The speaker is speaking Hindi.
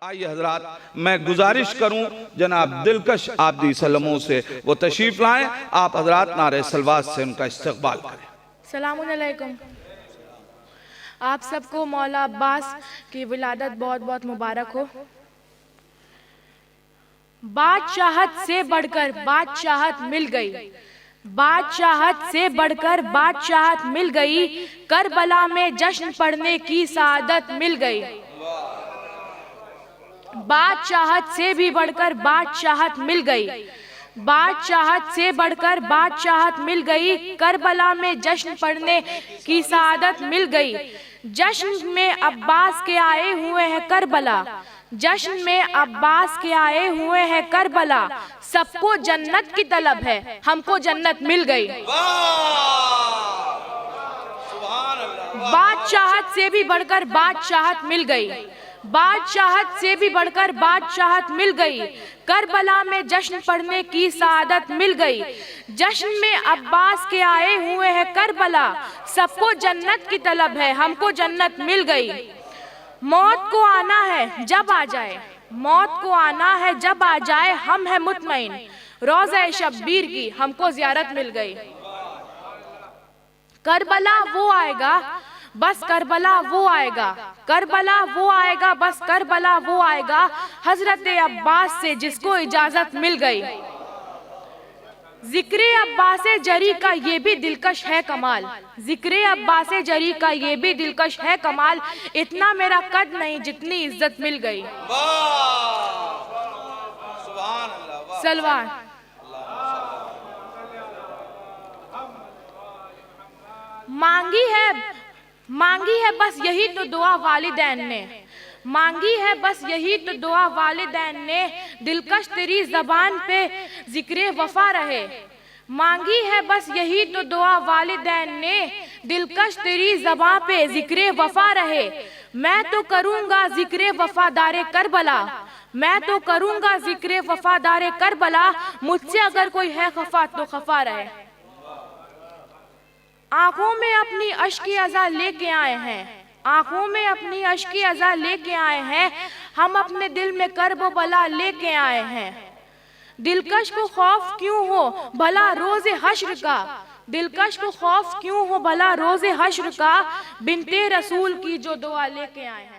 आइए हजरात, मैं गुजारिश करूं जनाब दिलकश आबदी सलमों से वो तशरीफ लाएं। आप हजरात नारे सलवात से उनका इस्तकबाल करें। सलामुन अलैकुम। आप सबको मौला अब्बास की विलादत बहुत बहुत मुबारक हो। बादशाहत से बढ़कर बादशाहत मिल गई, बादशाहत से बढ़कर बादशाहत मिल गई, करबला में जश्न पढ़ने की सआदत मिल गई। बादशाहत से भी बढ़कर बादशाहत मिल गई, बादशाहत से बढ़कर बादशाहत मिल गई, करबला में जश्न पढ़ने की सआदत मिल गई। जश्न में अब्बास के आए हुए हैं करबला, जश्न में अब्बास के आए हुए हैं करबला, सबको जन्नत की तलब है, हमको जन्नत मिल गई। बादशाहत से भी बढ़कर बादशाहत मिल गई, बादशाहत से भी बढ़कर बादशाहत मिल गई, करबला में जश्न पढ़ने की सआदत मिल गई। जश्न में अब्बास के आए हुए हैं करबला, सबको जन्नत की तलब है, हमको जन्नत मिल गई। मौत को आना है जब आ जाए, मौत को आना है जब आ जाए, हम है मुतमईन, रोज़ा शब्बीर की हमको ज़ियारत मिल गई। करबला वो आएगा, बस करबला वो आएगा, करबला वो आएगा, बस करबला वो आएगा, हजरत अब्बास से जिसको इजाजत मिल गई। जिक्रे अब्बास जरी का ये भी दिलकश है कमाल, जिक्रे अब्बास जरी का ये भी दिलकश है कमाल, इतना मेरा कद नहीं जितनी इज्जत मिल गई। सलवान मांगी है बस यही तो दुआ वालिदैन ने, मांगी है बस यही तो दुआ वालिदैन ने, दिलकश तेरी ज़बान पे जिक्रे वफा रहे। मांगी है बस यही तो दुआ वालिदैन ने, दिलकश तेरी ज़बान पे जिक्रे वफा रहे। मैं तो करूँगा जिक्रे वफादारे करबला, मैं तो करूँगा जिक्रे वफादारे करबला, मुझसे अगर कोई है खफा तो खफा रहे। आंखों में अपनी अश्की अज़ा लेके आए हैं, आंखों में अपनी अश्की अज़ा लेके आए हैं, हम अपने दिल में कर्ब बला लेके आए हैं। दिलकश को खौफ क्यों हो भला रोज़े हश्र का, दिलकश को खौफ क्यों हो भला रोज़े हश्र का, बिन्ते रसूल की जो दुआ लेके आए हैं।